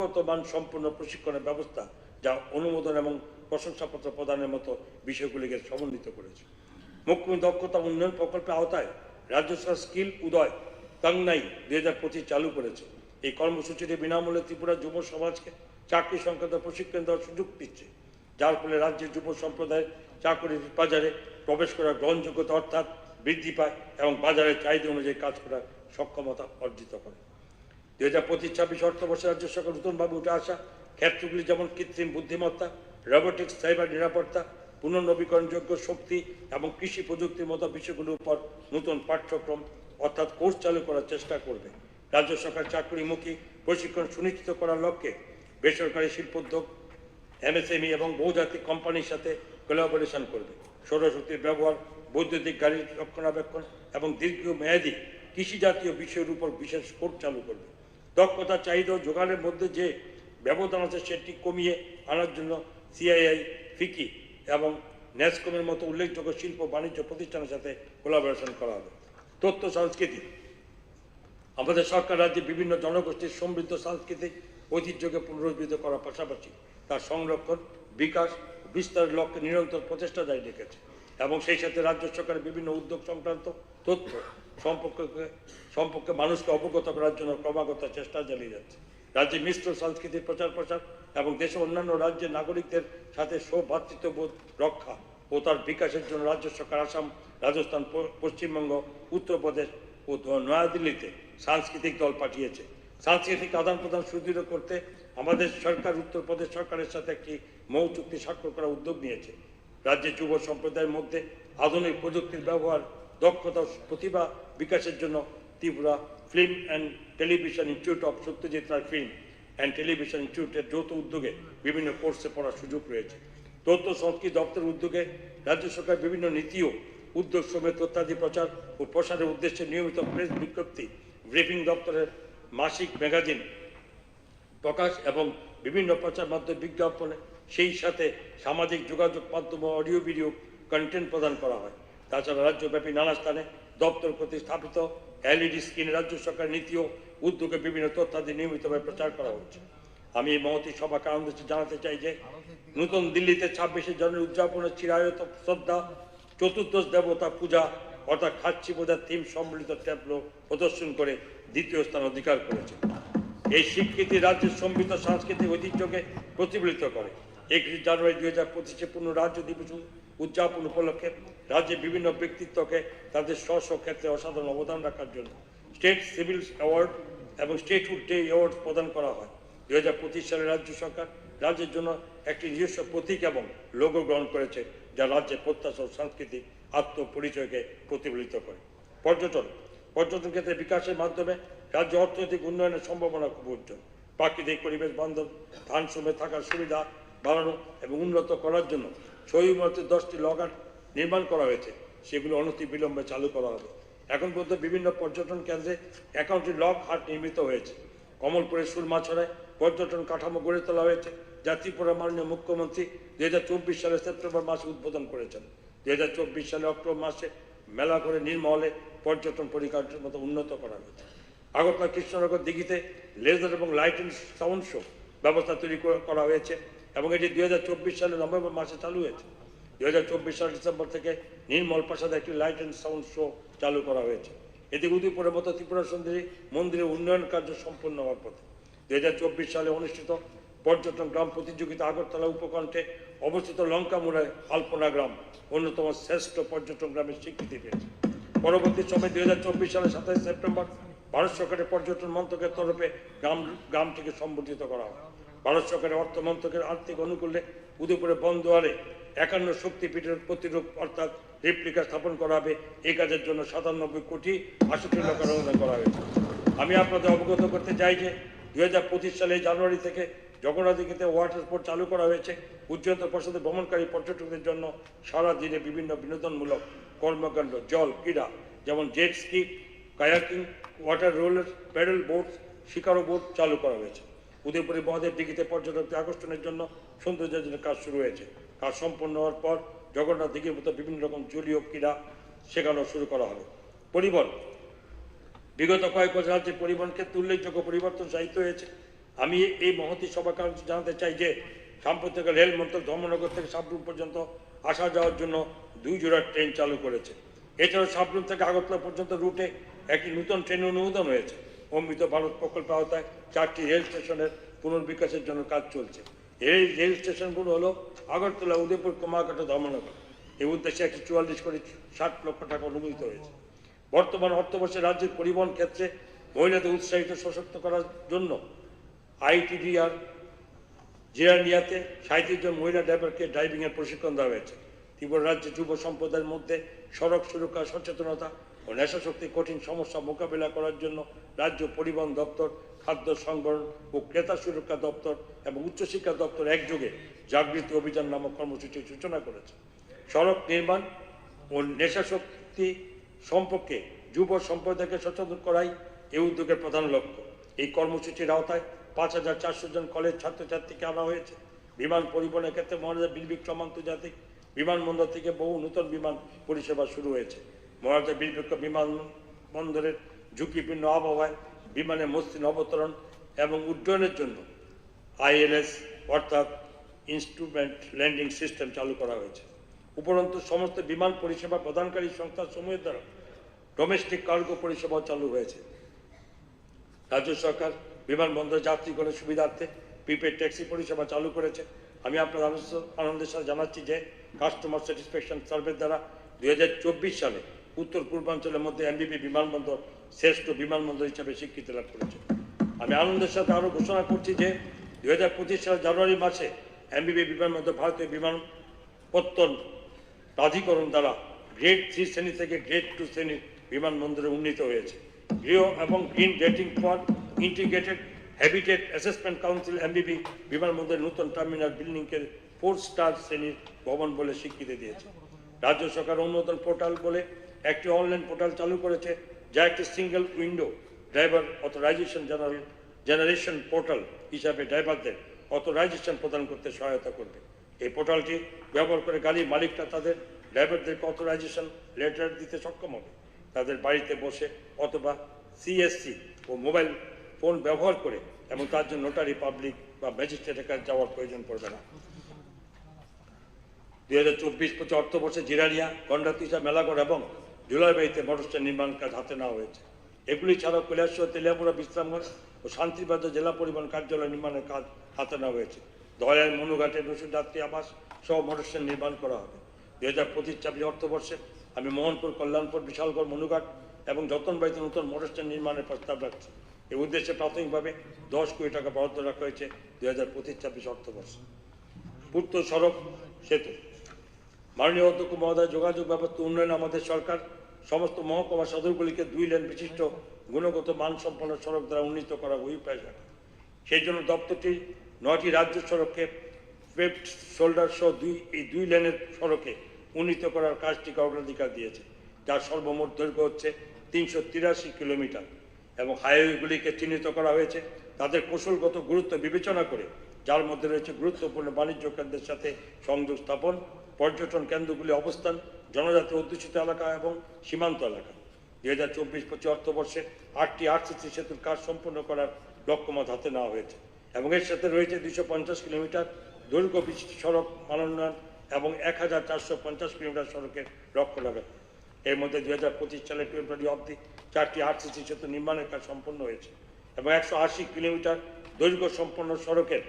গুণগত মান সম্পূর্ণ প্রশিক্ষণের ব্যবস্থা, যা অনুমোদন এবং প্রশংসাপত্র প্রদানের মতো বিষয়গুলিকে সমন্বিত করেছে। মুখ্যমন্ত্রী দক্ষতা উন্নয়ন প্রকল্পের আওতায় রাজ্য সরকার স্কিল উদয় টাংনাই 2025 চালু করেছে। এই কর্মসূচিটি বিনামূল্যে ত্রিপুরা যুব সমাজকে চাকরি সংক্রান্ত প্রশিক্ষণ দেওয়ার সুযোগ দিচ্ছে, যার ফলে রাজ্যের যুব সম্প্রদায়ের চাকরির বাজারে প্রবেশ করার গ্রহণযোগ্যতা অর্থাৎ বৃদ্ধি পায় এবং বাজারের চাহিদা অনুযায়ী কাজ করার সক্ষমতা অর্জিত করে। 2025-26 অর্থবর্ষে রাজ্য সরকার নতুনভাবে উঠে আসা ক্ষেত্রগুলি যেমন কৃত্রিম বুদ্ধিমত্তা, রোবোটিক্স, সাইবার নিরাপত্তা, পুনর্নবীকরণযোগ্য শক্তি এবং কৃষি প্রযুক্তির মতো বিষয়গুলোর উপর নতুন পাঠ্যক্রম অর্থাৎ কোর্স চালু করার চেষ্টা করবে। রাজ্য সরকার চাকরিমুখী প্রশিক্ষণ সুনিশ্চিত করার লক্ষ্যে বেসরকারি শিল্পোদ্যোগ, এমএসএমই এবং বহুজাতিক কোম্পানির সাথে কোলাবোরেশন করবে। সৌরশক্তির ব্যবহার, বৈদ্যুতিক গাড়ির রক্ষণাবেক্ষণ এবং দীর্ঘমেয়াদী কৃষি জাতীয় বিষয়ের উপর বিশেষ কোর্স চালু করবে। দক্ষতা, চাহিদা ও যোগানের মধ্যে যে ব্যবধান আছে সেটি কমিয়ে আনার জন্য সিআইআই, ফিকি এবং ন্যাসকমের মতো উল্লেখযোগ্য শিল্প বাণিজ্য প্রতিষ্ঠানের সাথে কোলাবোরেশন করা হবে। তথ্য সংস্কৃতি, আমাদের সরকার রাজ্যে বিভিন্ন জনগোষ্ঠীর সমৃদ্ধ সাংস্কৃতিক ঐতিহ্যকে পুনরুজ্জীবিত করার পাশাপাশি তার সংরক্ষণ, বিকাশ ও বিস্তারের লক্ষ্যে নিরন্তর প্রচেষ্টা জারি রেখেছে এবং সেই সাথে রাজ্য সরকারের বিভিন্ন উদ্যোগ সংক্রান্ত তথ্য সম্পর্কে মানুষকে অবগত করার জন্য ক্রমাগত চেষ্টা চালিয়ে যাচ্ছে। রাজ্যে মিশ্র সংস্কৃতির প্রচার এবং দেশের অন্যান্য রাজ্যের নাগরিকদের সাথে সৌভ্রাতৃত্ববোধ রক্ষা ও তার বিকাশের জন্য রাজ্য সরকার আসাম, রাজস্থান, পশ্চিমবঙ্গ, উত্তরপ্রদেশ ও নয়াদিল্লিতে সাংস্কৃতিক দল পাঠিয়েছে। সাংস্কৃতিক আদান প্রদান সুদৃঢ় করতে আমাদের সরকার উত্তরপ্রদেশ সরকারের সাথে একটি মৌ চুক্তি স্বাক্ষর করার উদ্যোগ নিয়েছে। রাজ্যের যুব সম্প্রদায়ের মধ্যে আধুনিক প্রযুক্তির ব্যবহার, দক্ষতা ও প্রতিভা বিকাশের জন্য Tripura film and television institute of Satyajit Ray film and television ইনস্টিটিউটের যৌথ উদ্যোগে বিভিন্ন কোর্সে পড়ার সুযোগ রয়েছে। তথ্য সংস্কৃতি দপ্তরের উদ্যোগে রাজ্য সরকার বিভিন্ন নীতি ও উদ্যোগ সমেত তথ্যাদি প্রচার ও প্রসারের উদ্দেশ্যে নিয়মিত প্রেস বিজ্ঞপ্তি, ব্রিফিং দপ্তরের মাসিক ম্যাগাজিন প্রকাশ এবং বিভিন্ন প্রচার মাধ্যমে বিজ্ঞাপনে, সেই সাথে সামাজিক যোগাযোগ মাধ্যম অডিও ভিডিও কন্টেন্ট প্রদান করা হয়। তাছাড়া রাজ্যব্যাপী নানা স্থানে দপ্তর কর্তৃক স্থাপিত এলইডি স্ক্রিনে রাজ্য সরকারের নীতি ও উদ্যোগে বিভিন্ন তথ্যাদি নিয়মিতভাবে প্রচার করা হচ্ছে। আমি এই মহতী সভাকে আনন্দ জানাতে চাই যে নতুন দিল্লিতে 26শে জানুয়ারি উদযাপনের চিরায়ত শ্রদ্ধা চতুর্দশ দেবতা পূজা অর্থাৎ খাচ্ছি পূজার থিম সম্মিলিত ট্যাবলো প্রদর্শন করে দ্বিতীয় স্থান অধিকার করেছে। এই স্বীকৃতি রাজ্যের সমৃদ্ধ সাংস্কৃতিক ঐতিহ্যকে প্রতিফলিত করে। 31 জানুয়ারি 2025 পূর্ণ রাজ্য দিবস উদযাপন উপলক্ষে রাজ্যের বিভিন্ন ব্যক্তিত্বকে তাদের স্ব ক্ষেত্রে অসাধারণ অবদান রাখার জন্য স্টেট সিভিল অ্যাওয়ার্ড এবং স্টেটহুড ডে অ্যাওয়ার্ড প্রদান করা হয়। 2025 সালে রাজ্য সরকার রাজ্যের জন্য একটি নিজস্ব প্রতীক এবং লোগো গ্রহণ করেছে, যা রাজ্যের প্রত্যাশা ও সাংস্কৃতিক আত্মপরিচয়কে প্রতিফলিত করে। পর্যটন ক্ষেত্রে বিকাশের মাধ্যমে রাজ্য অর্থনৈতিক উন্নয়নের সম্ভাবনা খুব উজ্জ্বল। প্রাকৃতিক পরিবেশ বান্ধব ধান সমে থাকার সুবিধা বাড়ানো এবং উন্নত করার জন্য ছবিমূর্তির 10টি লকহাট নির্মাণ করা হয়েছে, সেগুলো অনতি বিলম্বে চালু করা হবে। এখন পর্যন্ত বিভিন্ন পর্যটন কেন্দ্রে 51টি লকহাট নির্মিত হয়েছে। কমলপুরের সুরমাছড়ায় পর্যটন কাঠামো গড়ে তোলা হয়েছে, যা ত্রিপুরা মাননীয় মুখ্যমন্ত্রী 2024 সালের সেপ্টেম্বর মাসে উদ্বোধন করেছেন। 2024 সালে অক্টোবর মাসে মেলা করে নির্মহলে পর্যটন পরিকাঠামো উন্নত করা হয়েছে। আগরতলা কৃষ্ণনগর দিঘিতে লেজার এবং লাইট অ্যান্ড সাউন্ড শো ব্যবস্থা তৈরি করা হয়েছে এবং এটি 2024 সালের নভেম্বর মাসে চালু হয়েছে। 2024 সালের ডিসেম্বর থেকে নির্মল প্রাসাদে একটি লাইট অ্যান্ড সাউন্ড শো চালু করা হয়েছে। এদিকে উদয়পুরের মতো ত্রিপুরা সুন্দরী মন্দিরের উন্নয়ন কার্য সম্পন্ন হওয়ার পথে 2024 সালে অনুষ্ঠিত পর্যটন গ্রাম প্রতিযোগিতা আগরতলা উপকণ্ঠে অবস্থিত লঙ্কামুড়ায় আলপনা গ্রাম অন্যতম শ্রেষ্ঠ পর্যটন গ্রামের স্বীকৃতি পেয়েছে। পরবর্তী সময় 2024 সালের 27 সেপ্টেম্বর ভারত সরকারের পর্যটন মন্ত্রকের তরফে গ্রামটিকে সম্বর্ধিত করা হয়। ভারত সরকারের অর্থ মন্ত্রকের আর্থিক অনুকূলে উদয়পুরে বন্দোয়ারে 51 শক্তিপীঠের প্রতিরূপ অর্থাৎ রেপ্লিকা স্থাপন করা হবে। এই কাজের জন্য 97 কোটি 68 লাখ অনুদান করা হয়েছে। আমি আপনাদের অবগত করতে চাই যে 2025 সালে জানুয়ারি থেকে জগন্নাথদিঘিতে ওয়াটার স্পোর্ট চালু করা হয়েছে। উচ্চতর পর্ষদের ভ্রমণকারী পর্যটকদের জন্য সারা দিনে বিভিন্ন বিনোদনমূলক কর্মকাণ্ড, জল ক্রীড়া যেমন jet ski, kayaking, water roller, paddle boat, শিকারো বোট চালু করা হয়েছে। উদয়পুরে মহাদেব দিঘিতে পর্যটকদের আকর্ষণের জন্য সৌন্দর্যায়নের কাজ শুরু হয়েছে। কাজ সম্পন্ন হওয়ার পর জগন্নাথ দিঘির মতো বিভিন্ন রকম জলীয় ক্রীড়া শেখানো শুরু করা হবে। পরিবহন, বিগত কয়েক বছর রাজ্যে পরিবহন ক্ষেত্রে উল্লেখযোগ্য পরিবর্তন সাহিত্য হয়েছে। আমি এই মহতী সভাকে জানাতে চাই যে সাম্প্রতিক রেল মন্ত্রক ধর্মনগর থেকে সাবরুম পর্যন্ত আসা যাওয়ার জন্য 2 জোড়া ট্রেন চালু করেছে। এছাড়াও সাবরুম থেকে আগরতলা পর্যন্ত রুটে একটি নতুন ট্রেন অনুমোদন হয়েছে। অমৃত ভারত প্রকল্পের আওতায় 4টি রেল স্টেশনের পুনর্বিকাশের জন্য কাজ চলছে। এই রেল স্টেশনগুলো হলো আগরতলা, উদয়পুর, কুমারঘাট, ধর্মনগর। এই উদ্দেশ্যে 144 কোটি 60 লক্ষ টাকা অনুমোদিত হয়েছে। বর্তমান অর্থবর্ষে রাজ্যের পরিবহন ক্ষেত্রে মহিলাদের উৎসাহিত সশক্ত করার জন্য আইটিডিআর জিরানিয়াতে 37 জন মহিলা ড্রাইভারকে ড্রাইভিংয়ের প্রশিক্ষণ দেওয়া হয়েছে। ত্রিপুরা রাজ্যে যুব সম্প্রদায়ের মধ্যে সড়ক সুরক্ষা, সচেতনতা ও নেশাশক্তির কঠিন সমস্যা মোকাবিলা করার জন্য রাজ্য পরিবহন দপ্তর, খাদ্য সংবরণ ও ক্রেতা সুরক্ষা দপ্তর এবং উচ্চশিক্ষা দপ্তর একযোগে জাগৃতি অভিযান নামক কর্মসূচির সূচনা করেছে। সড়ক নির্মাণ ও নেশাশক্তি সম্পর্কে যুব সম্প্রদায়কে সচেতন করাই এই উদ্যোগের প্রধান লক্ষ্য। এই কর্মসূচির আওতায় 5400 জন কলেজ ছাত্রছাত্রীকে আনা হয়েছে। বিমান পরিবহনের ক্ষেত্রে মহারাজা বীর বিক্রম আন্তর্জাতিক বিমানবন্দর থেকে বহু নতুন বিমান পরিষেবা শুরু হয়েছে। মহারাজা বীর বিক্রম বিমানবন্দরের ঝুঁকিপূর্ণ আবহাওয়ায় বিমানের মসৃণ অবতরণ এবং উড্ডয়নের জন্য ILS অর্থাৎ ইনস্ট্রুমেন্ট ল্যান্ডিং সিস্টেম চালু করা হয়েছে। উপরন্তু সমস্ত বিমান পরিষেবা প্রদানকারী সংস্থা সমূহের দ্বারা ডোমেস্টিক কার্গো পরিষেবাও চালু হয়েছে। রাজ্য সরকার বিমানবন্দর যাত্রীগণের সুবিধার্থে প্রিপেড ট্যাক্সি পরিষেবা চালু করেছে। আমি আপনার আনন্দের সাথে জানাচ্ছি যে কাস্টমার স্যাটিসফ্যাকশন সার্ভের দ্বারা 2024 সালে উত্তর পূর্বাঞ্চলের মধ্যে MBB বিমানবন্দর শ্রেষ্ঠ বিমানবন্দর হিসেবে স্বীকৃতি লাভ করেছে। আমি আনন্দের সাথে আরও ঘোষণা করছি যে 2025 সালের জানুয়ারি মাসে MBB বিমানবন্দর ভারতীয় বিমানপত্তন প্রাধিকরণ দ্বারা গ্রেড 3 শ্রেণী থেকে গ্রেড 2 শ্রেণীর বিমানবন্দরে উন্নীত হয়েছে। গৃহ এবং green rating for integrated habitat assessment council MBB বিমানবন্দরের নতুন টার্মিনাল বিল্ডিংকে 4 স্টার শ্রেণীর ভবন বলে স্বীকৃতি দিয়েছে। রাজ্য সরকার অনুমোদন পোর্টাল বলে একটি অনলাইন পোর্টাল চালু করেছে, যা একটি single window driver authorisation generation portal হিসাবে ড্রাইভারদের অথরাইজেশন প্রদান করতে সহায়তা করবে। এই পোর্টালটি ব্যবহার করে গাড়ির মালিকরা তাদের ড্রাইভারদেরকে অথরাইজেশন লেটার দিতে সক্ষম হবে। তাদের বাড়িতে বসে অথবা CSC ও মোবাইল ফোন ব্যবহার করে এবং তার জন্য নোটারি পাবলিক বা ম্যাজিস্ট্রেটের কাছে যাওয়ার প্রয়োজন পড়বে না। 2024-25 অর্থবর্ষে জিরানিয়া, গন্ডাতিসা, মেলাগড় এবং জুলাইবাড়িতে মোটরস্ট্যান্ড নির্মাণ কাজ হাতে নেওয়া হয়েছে। এগুলি ছাড়াও কৈলাসহর, তেলিয়াপুরা, বিশ্রামগঞ্জ ও শান্তিবাজার জেলা পরিবহন কার্যালয় নির্মাণের কাজ হাতে নেওয়া হয়েছে। দয়াল, মনুঘাটে নতুন যাত্রী আবাস সহ মোটরস্ট্যান্ড নির্মাণ করা হবে। 2025-26 অর্থবর্ষে আমি মোহনপুর, কল্যাণপুর, বিশালগড়, মনুঘাট এবং যতনবাড়িতে নতুন মোটরস্ট্যান্ড নির্মাণের প্রস্তাব রাখছি। এই উদ্দেশ্যে প্রাথমিকভাবে 10 কোটি টাকা বরাদ্দ রাখা হয়েছে 2025-26 অর্থবর্ষে। পূর্ত সড়ক সেতু মাননীয় অধ্যক্ষ মহোদয়, যোগাযোগ ব্যবস্থা উন্নয়ন আমাদের সরকার সমস্ত মহকুমা সদরগুলিকে 2 লেন বিশিষ্ট গুণগত মানসম্পন্ন সড়ক দ্বারা উন্নীত করা অভিপ্রায় রাখে। সেই জন্য দপ্তরটি 9টি রাজ্য সড়ককে পেভড শোল্ডার সহ এই 2 লেনের সড়কে উন্নীত করার কাজটিকে অগ্রাধিকার দিয়েছে, যার সর্বমোট দৈর্ঘ্য হচ্ছে 383 কিলোমিটার এবং হাইওয়েগুলিকে চিহ্নিত করা হয়েছে তাদের কৌশলগত গুরুত্ব বিবেচনা করে, যার মধ্যে রয়েছে গুরুত্বপূর্ণ বাণিজ্য কেন্দ্রের সাথে সংযোগ স্থাপন, পর্যটন কেন্দ্রগুলি অবস্থান, জনজাতি অধ্যুষিত এলাকা এবং সীমান্ত এলাকা। 2024-25 অর্থবর্ষে 8টি RCC সেতুর কাজ সম্পন্ন করার লক্ষ্যমাত হাতে নেওয়া হয়েছে এবং এর সাথে রয়েছে 250 কিলোমিটার দৈর্ঘ্য বিশিষ্ট সড়ক মানোন্নয়ন এবং 1450 কিলোমিটার সড়কের রক্ষণাবেক্ষণ। এর মধ্যে 2025 সালে ফেব্রুয়ারি অবধি 4টি RCC সেতু নির্মাণের কাজ সম্পন্ন হয়েছে এবং 180 কিলোমিটার দৈর্ঘ্য সম্পন্ন সড়কের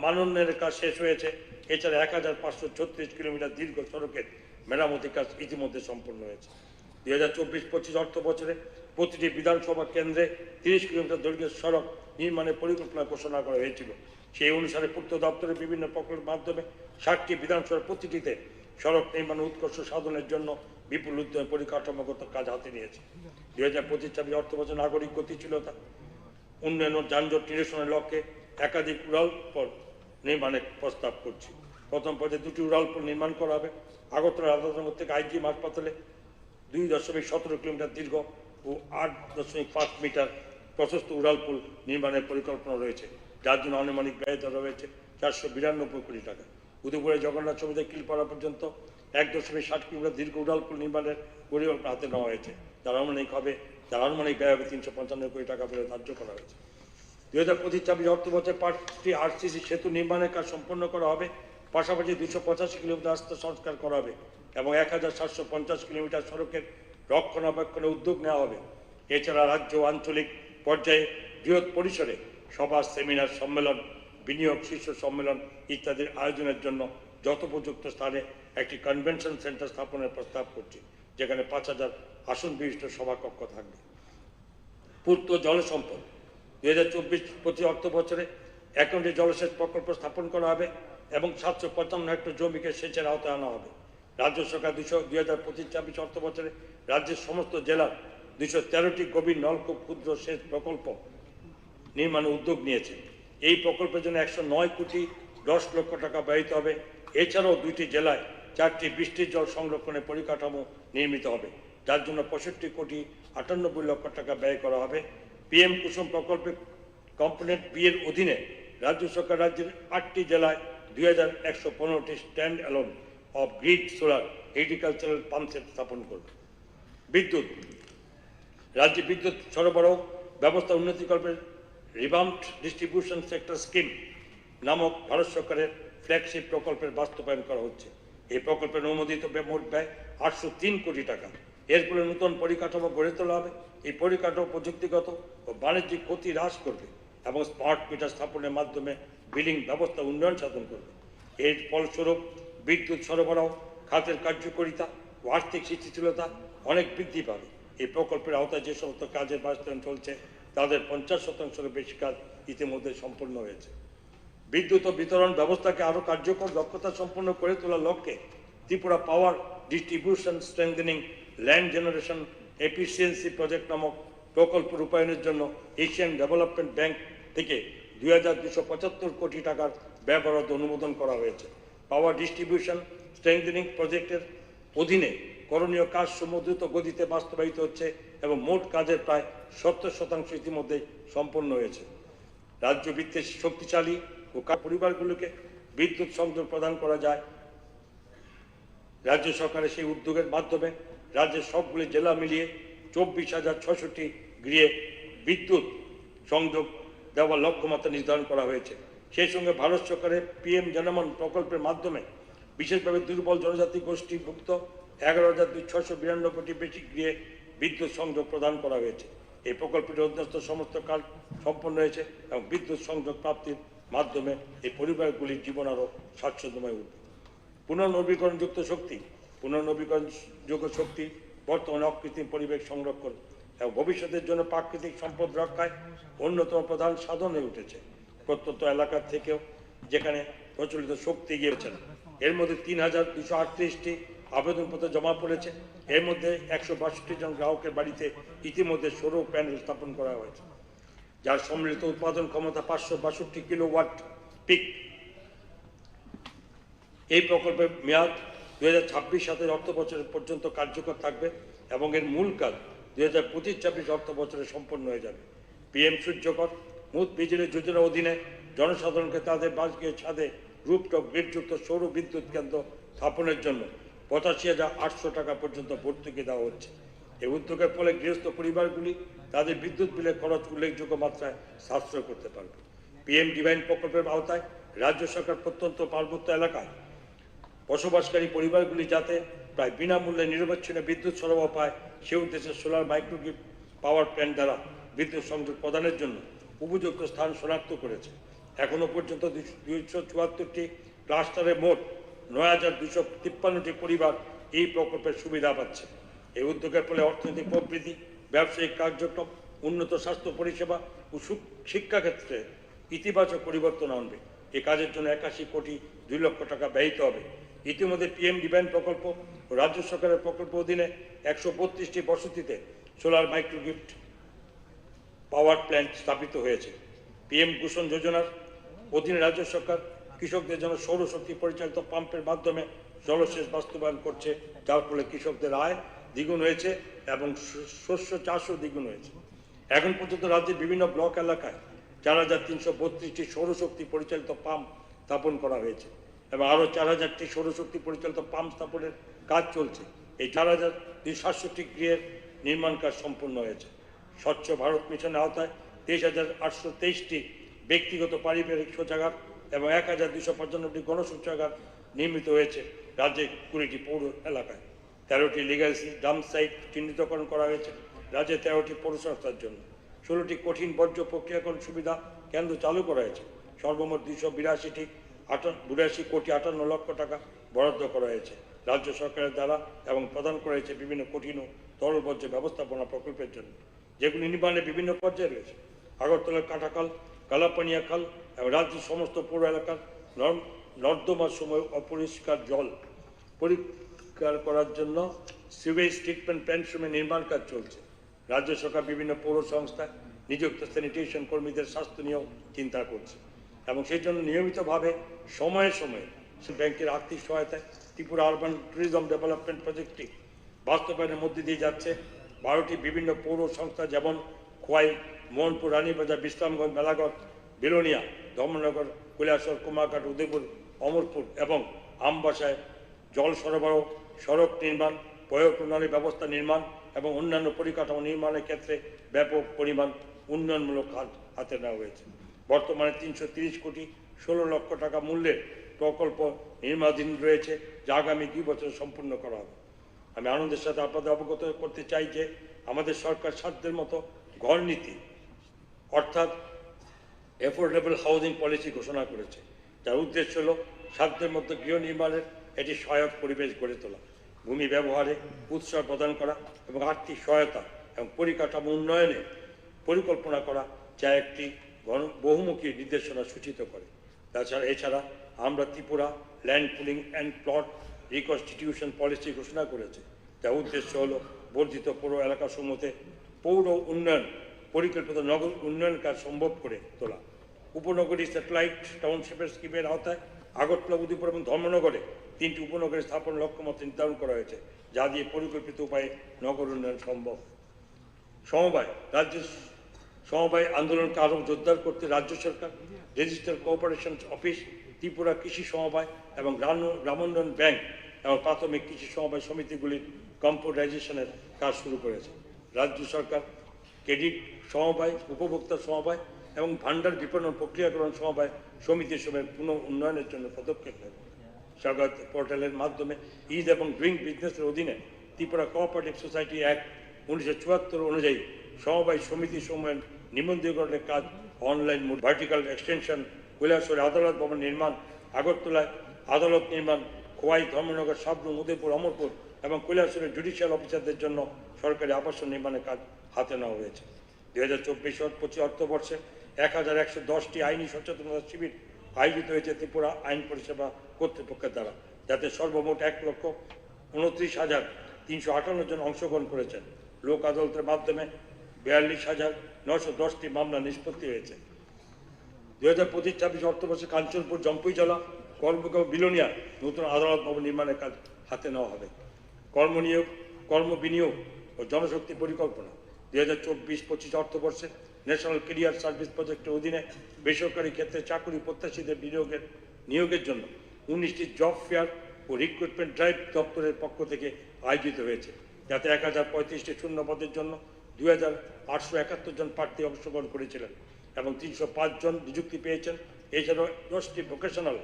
মানোন্নয়নের কাজ শেষ হয়েছে। এছাড়া 1536 কিলোমিটার দীর্ঘ সড়কের মেরামতি কাজ ইতিমধ্যে সম্পন্ন হয়েছে। 2024-25 অর্থ বছরে প্রতিটি বিধানসভা কেন্দ্রে 30 কিলোমিটার দৈর্ঘ্যের সড়ক নির্মাণের পরিকল্পনা ঘোষণা করা হয়েছিল। সেই অনুসারে পূর্ত দপ্তরের বিভিন্ন প্রকল্পের মাধ্যমে 60টি বিধানসভার প্রতিটিতে সড়ক নির্মাণ উৎকর্ষ সাধনের জন্য বিপুল উদ্যমে পরিকাঠামোগত কাজ হাতে নিয়েছে। 2025-26 অর্থ বছর নাগরিক গতিশীলতা উন্নয়ন ও যানজট নিরসনের লক্ষ্যে একাধিক উড়ালপথ নির্মাণের প্রস্তাব করছি। প্রথম পর্যায়ে 2টি উড়ালপুল নির্মাণ করা হবে। আগরতলা রাধানগর থেকে IGM হাসপাতালে 2.17 কিলোমিটার দীর্ঘ ও 8.5 মিটার প্রশস্ত উড়ালপুল নির্মাণের পরিকল্পনা রয়েছে, যার জন্য আনুমানিক ব্যয় ধরা হয়েছে 492 কোটি টাকা। উদয়পুরে জগন্নাথ সুবিধা কিলপাড়া পর্যন্ত 1.60 কিলোমিটার দীর্ঘ উড়ালপুল নির্মাণের পরিকল্পনা হাতে নেওয়া হয়েছে, যার আনুমানিক ব্যয় হবে 355 কোটি টাকা বলে ধার্য করা হয়েছে। 2025-26 অর্থ বছরে 5টি আরসিসি সেতু নির্মাণের কাজ সম্পন্ন করা হবে। পাশাপাশি 285 কিলোমিটার রাস্তা সংস্কার করা হবে এবং 1750 কিলোমিটার সড়কের রক্ষণাবেক্ষণে উদ্যোগ নেওয়া হবে। এছাড়া রাজ্য ও আঞ্চলিক পর্যায়ে বৃহৎ পরিসরে সভা, সেমিনার, সম্মেলন, বিনিয়োগ শীর্ষ সম্মেলন ইত্যাদির আয়োজনের জন্য যথোপযুক্ত স্থানে একটি কনভেনশন সেন্টার স্থাপনের প্রস্তাব করছি, যেখানে 5000 আসন বিশিষ্ট সভাকক্ষ থাকবে। পূর্ত জল সম্পদ 2024-25 অর্থ বছরে 1টি জলসেচ প্রকল্প স্থাপন করা হবে এবং 755 হেক্টর জমিকে সেচের আওতায় আনা হবে। রাজ্য সরকার 2025-26 অর্থ বছরে রাজ্যের সমস্ত জেলার 213টি গভীর নলকূপ ক্ষুদ্র সেচ প্রকল্প নির্মাণে উদ্যোগ নিয়েছে। এই প্রকল্পের জন্য 109 কোটি 10 লক্ষ টাকা ব্যয়িত হবে। এছাড়াও 2টি জেলায় 4টি বৃষ্টির জল সংরক্ষণের পরিকাঠামো নির্মিত হবে, যার জন্য 65 কোটি 98 লক্ষ টাকা ব্যয় করা হবে। PM কুসুম প্রকল্পে কম্পোনেন্ট বি এর অধীনে রাজ্য সরকার রাজ্যের 8টি জেলায় 2115টি stand alone off grid solar agricultural pump set স্থাপন করবে। বিদ্যুৎ রাজ্যে বিদ্যুৎ সরবরাহ ব্যবস্থা উন্নতিকল্পের রিভাম্পড ডিস্ট্রিবিউশন সেক্টর স্কিম নামক ভারত সরকারের ফ্ল্যাগশিপ প্রকল্পের বাস্তবায়ন করা হচ্ছে। এই প্রকল্পের অনুমোদিত মোট ব্যয় 803 কোটি টাকা। এর ফলে নতুন পরিকাঠামো গড়ে তোলা হবে। এই পরিকাঠামো প্রযুক্তিগত ও বাণিজ্যিক ক্ষতি হ্রাস করবে এবং স্মার্ট মিটার স্থাপনের মাধ্যমে বিলিং ব্যবস্থা উন্নয়ন সাধন করবে। এর ফলস্বরূপ বিদ্যুৎ সরবরাহ খাতের কার্যকারিতা ও আর্থিক স্থিতিশীলতা অনেক বৃদ্ধি পাবে। এই প্রকল্পের আওতায় যে সমস্ত কাজের বাস্তবায়ন চলছে তাদের 50%-এর বেশি কাজ ইতিমধ্যে সম্পন্ন হয়েছে। বিদ্যুৎ ও বিতরণ ব্যবস্থাকে আরও কার্যকর দক্ষতা সম্পন্ন করে তোলার লক্ষ্যে Tripura power distribution strengthening land generation efficiency project নামক প্রকল্প রূপায়ণের জন্য এশিয়ান ডেভেলপমেন্ট ব্যাংক থেকে 2275 কোটি টাকার ব্যয় বরাদ্দ অনুমোদন করা হয়েছে। পাওয়ার ডিস্ট্রিবিউশন স্ট্রেংথেনিং প্রজেক্টের অধীনে করণীয় কাজ দ্রুত গতিতে বাস্তবায়িত হচ্ছে এবং মোট কাজের প্রায় 70% ইতিমধ্যে সম্পন্ন হয়েছে। রাজ্য ভিত্তিক শক্তিশালী ও পরিবারগুলোকে বিদ্যুৎ সংযোগ প্রদান করা যায়। রাজ্য সরকারের সেই উদ্যোগের মাধ্যমে রাজ্যের সবগুলি জেলা মিলিয়ে 24,600টি গৃহে বিদ্যুৎ সংযোগ দেওয়ার লক্ষ্যমাত্রা নির্ধারণ করা হয়েছে। সেই সঙ্গে ভারত সরকারের PM জনমন প্রকল্পের মাধ্যমে বিশেষভাবে দুর্বল জনজাতি গোষ্ঠীভুক্ত 11,692টি বেশি গৃহে বিদ্যুৎ সংযোগ প্রদান করা হয়েছে। এই প্রকল্পটির অধীনস্থ সমস্ত কাজ সম্পন্ন হয়েছে এবং বিদ্যুৎ সংযোগ প্রাপ্তির মাধ্যমে এই পরিবারগুলির জীবন আরও স্বাচ্ছন্দ্যময় উঠবে। পুনর্নবীকরণযুক্ত শক্তি পুনর্নবীকরণযোগ্য শক্তি বর্তমানে অকৃত্রিম পরিবেশ সংরক্ষণ এবং ভবিষ্যতের জন্য প্রাকৃতিক সম্পদ রক্ষায় অন্যতম প্রধান সাধন হয়ে উঠেছে। প্রত্যন্ত এলাকা থেকেও যেখানে প্রচলিত শক্তি গিয়েছেন, এর মধ্যে 3,238টি আবেদনপত্র জমা পড়েছে। এর মধ্যে 162 জন গ্রাহকের বাড়িতে ইতিমধ্যে সৌর প্যানেল স্থাপন করা হয়েছে, যার সম্মিলিত উৎপাদন ক্ষমতা 562 কিলোওয়াট পিক। এই প্রকল্পের মেয়াদ 2026-27 অর্থ বছর পর্যন্ত কার্যকর থাকবে এবং এর মূল কাজ 2025-26 অর্থ বছরে সম্পন্ন হয়ে যাবে। PM সূর্যকর মুদ বিজলি যোজনার অধীনে জনসাধারণকে তাদের বাসগৃহের ছাদে রুফটপ গ্রিডযুক্ত সৌর বিদ্যুৎ কেন্দ্র স্থাপনের জন্য 85,800 টাকা পর্যন্ত ভর্তুকি দেওয়া হচ্ছে। এই উদ্যোগের ফলে গৃহস্থ পরিবারগুলি তাদের বিদ্যুৎ বিলের খরচ উল্লেখযোগ্য মাত্রায় সাশ্রয় করতে পারবে। PM ডিভাইন প্রকল্পের আওতায় রাজ্য সরকার প্রত্যন্ত পার্বত্য এলাকায় বসবাসকারী পরিবারগুলি যাতে প্রায় বিনামূল্যে নিরবচ্ছিন্ন বিদ্যুৎ সরবরাহ পায় সে উদ্দেশ্যে সোলার মাইক্রোগ্রিড পাওয়ার প্ল্যান্ট দ্বারা বিদ্যুৎ সংযোগ প্রদানের জন্য উপযুক্ত স্থান শনাক্ত করেছে। এখনও পর্যন্ত 274টি ক্লাস্টারে মোট 9,253টি পরিবার এই প্রকল্পের সুবিধা পাচ্ছে। এই উদ্যোগের ফলে অর্থনৈতিক প্রবৃদ্ধি, ব্যবসায়িক কার্যক্রম, উন্নত স্বাস্থ্য পরিষেবা ও শিক্ষাক্ষেত্রে ইতিবাচক পরিবর্তন আনবে। এই কাজের জন্য 81 কোটি 2 লক্ষ টাকা ব্যয়িত হবে। ইতিমধ্যে PM ডিভাইন প্রকল্প ও রাজ্য সরকারের প্রকল্প অধীনে 132টি বসতিতে সোলার মাইক্রোগ্রিড পাওয়ার প্ল্যান্ট স্থাপিত হয়েছে। PM কুসুম যোজনার অধীনে রাজ্য সরকার কৃষকদের জন্য সৌরশক্তি পরিচালিত পাম্পের মাধ্যমে জলসেচ বাস্তবায়ন করছে, যার ফলে কৃষকদের আয় দ্বিগুণ হয়েছে এবং শস্য চাষও দ্বিগুণ হয়েছে। এখন পর্যন্ত রাজ্যের বিভিন্ন ব্লক এলাকায় 4,332টি সৌরশক্তি পরিচালিত পাম্প স্থাপন করা হয়েছে এবং আরও 4,000টি সৌরশক্তি পরিচালিত পাম্প স্থাপনের কাজ চলছে। এই 4,267টি গৃহের নির্মাণ কাজ সম্পন্ন হয়েছে। স্বচ্ছ ভারত মিশনের আওতায় 23,823টি ব্যক্তিগত পারিবারিক শৌচাগার এবং 1,295টি গণশৌচাগার নির্মিত হয়েছে রাজ্যে 20টি পৌর এলাকায়। 13টি লিগ্যাল ডাম্প সাইট চিহ্নিতকরণ করা হয়েছে রাজ্যে 13টি পৌরসংস্থার জন্য। 16টি কঠিন বর্জ্য প্রক্রিয়াকরণ সুবিধা কেন্দ্র চালু করা হয়েছে। সর্বমোট 282 কোটি 58 লক্ষ টাকা বরাদ্দ করা হয়েছে রাজ্য সরকারের দ্বারা এবং প্রদান করা হয়েছে বিভিন্ন কঠিন ও তরল বর্জ্য ব্যবস্থাপনা প্রকল্পের জন্য, যেগুলি নির্মাণে বিভিন্ন পর্যায়ে রয়েছে। আগরতলার কাটাখাল, কালাপানিয়া খাল এবং রাজ্যের সমস্ত পৌর এলাকার নর্দমার সময় অপরিষ্কার জল পরিষ্কার করার জন্য সিউয়েজ ট্রিটমেন্ট প্ল্যান্ট সময় নির্মাণ কাজ চলছে। রাজ্য সরকার বিভিন্ন পৌর সংস্থায় নিযুক্ত স্যানিটেশন কর্মীদের স্বাস্থ্য নিয়েও চিন্তা করছে এবং সেই জন্য নিয়মিতভাবে সময়ে সময়ে ব্যাংকের আর্থিক সহায়তায় ত্রিপুরা আরবান ট্যুরিজম ডেভেলপমেন্ট প্রজেক্টটি বাস্তবায়নের মধ্যে দিয়ে যাচ্ছে। 12টি বিভিন্ন পৌর সংস্থা যেমন খোয়াই, মোহনপুর, রানীবাজার, বিশ্রামগঞ্জ, মেলাগড়, বিলোনিয়া, ধর্মনগর, কৈলাসহর, কুমারঘাট, উদয়পুর, অমরপুর এবং আমবাসায় জল সরবরাহ, সড়ক নির্মাণ, পয় প্রণালী ব্যবস্থা নির্মাণ এবং অন্যান্য পরিকাঠামো নির্মাণের ক্ষেত্রে ব্যাপক পরিমাণ উন্নয়নমূলক কাজ হাতে নেওয়া হয়েছে। বর্তমানে 330 কোটি 16 লক্ষ টাকা মূল্যের প্রকল্প নির্মাণাধীন রয়েছে, যা আগামী 2 বছরে সম্পূর্ণ করা হবে। আমি আনন্দের সাথে আপনাদের অবগত করতে চাই যে আমাদের সরকার সাধ্যের মতো ঘর নীতি অর্থাৎ অ্যাফোর্ডেবল হাউজিং পলিসি ঘোষণা করেছে, যার উদ্দেশ্য হল সাধ্যের মতো গৃহ নির্মাণের একটি সহায়ক পরিবেশ গড়ে তোলা, ভূমি ব্যবহারে উৎসাহ প্রদান করা এবং আর্থিক সহায়তা এবং পরিকাঠামো উন্নয়নে পরিকল্পনা করা, যা একটি বহুমুখী নির্দেশনা সূচিত করে। এছাড়া আমরা Tripura land pooling and plot reconstitution policy ঘোষণা করেছে, যার উদ্দেশ্য হল বর্ধিত পৌর এলাকাসমূহতে পৌর উন্নয়ন পরিকল্পিত নগর উন্নয়ন কাজ সম্ভব করে তোলা। উপনগরী স্যাটেলাইট টাউনশিপের স্কিমের আওতায় আগরতলা, উদয়পুর এবং ধর্মনগরে 3টি উপনগরে স্থাপন লক্ষ্যমাত্রা নির্ধারণ করা হয়েছে, যা দিয়ে পরিকল্পিত উপায়ে নগর উন্নয়ন সম্ভব। সমবায় আন্দোলনকে আরও জোরদার করতে রাজ্য সরকার রেজিস্টার কোঅপারেশন অফিস, ত্রিপুরা কৃষি সমবায় এবং গ্রামোন্নয়ন ব্যাংক এবং প্রাথমিক কৃষি সমবায় সমিতিগুলির কম্পিউটারাইজেশনের কাজ শুরু করেছে। রাজ্য সরকার ক্রেডিট সমবায়, উপভোক্তা সমবায় এবং ভান্ডার বিপণন প্রক্রিয়াকরণ সমবায় সমিতি সমূহের পুনঃ উন্নয়নের জন্য পদক্ষেপ নেবে। সরকার পোর্টালের মাধ্যমে ইজ এবং ডুইং বিজনেসের অধীনে ত্রিপুরা কোঅপারেটিভ সোসাইটি অ্যাক্ট 1974 অনুযায়ী সমবায় সমিতি সমূহের নিবন্ধীকরণের কাজ অনলাইন মোড, ভার্টিক্যাল এক্সটেনশন, কৈলাসহরে আদালত ভবন নির্মাণ, আগরতলায় আদালত নির্মাণ, খোয়াই, ধর্মনগর, সাবরুম, উদয়পুর, অমরপুর এবং কৈলাসহরের জুডিশিয়াল অফিসারদের জন্য সরকারি আবাসন নির্মাণের কাজ হাতে নেওয়া হয়েছে। 2024-25 অর্থবর্ষে 1110টি আইনি সচেতনতা শিবির আয়োজিত হয়েছে ত্রিপুরা আইন পরিষেবা কর্তৃপক্ষের দ্বারা, যাতে সর্বমোট 1,29,358 জন অংশগ্রহণ করেছেন। লোক আদালতের মাধ্যমে 42,910টি মামলা নিষ্পত্তি হয়েছে। 2025-26 অর্থবর্ষে কাঞ্চনপুর, জম্পুইজলা, কর্মগাঁও, বিলোনিয়া নতুন আদালত ভবন নির্মাণের কাজ হাতে নেওয়া হবে। কর্মবিনিয়োগ ও জনশক্তি পরিকল্পনা 2024-25 অর্থবর্ষে ন্যাশনাল ক্যারিয়ার সার্ভিস প্রজেক্টের অধীনে বেসরকারি ক্ষেত্রে চাকরি প্রত্যাশীদের নিয়োগের জন্য 19টি জব ফেয়ার ও রিক্রুটমেন্ট ড্রাইভ দপ্তরের পক্ষ থেকে আয়োজিত হয়েছে, যাতে 1035টি শূন্য পদের জন্য 2,871 জন প্রার্থী অংশগ্রহণ করেছিলেন এবং 305 জন নিযুক্তি পেয়েছেন। এছাড়াও 10টি ভোকেশনাল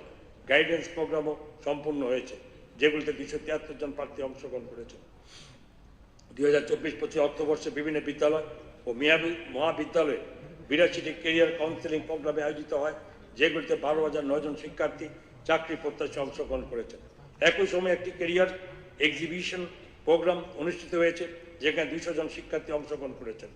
গাইডেন্স প্রোগ্রামও সম্পূর্ণ হয়েছে, যেগুলিতে 273 জন প্রার্থী অংশগ্রহণ করেছেন। 2024-25 অর্থবর্ষে বিভিন্ন বিদ্যালয় ও মহাবিদ্যালয়ে 82টি ক্যারিয়ার কাউন্সেলিং প্রোগ্রামে আয়োজিত হয়, যেগুলিতে 12,009 জন শিক্ষার্থী চাকরি প্রত্যাশী অংশগ্রহণ করেছেন। একই সময়ে একটি ক্যারিয়ার এক্সিবিশন প্রোগ্রাম অনুষ্ঠিত হয়েছে, যেখানে 200 জন শিক্ষার্থী অংশগ্রহণ করেছেন।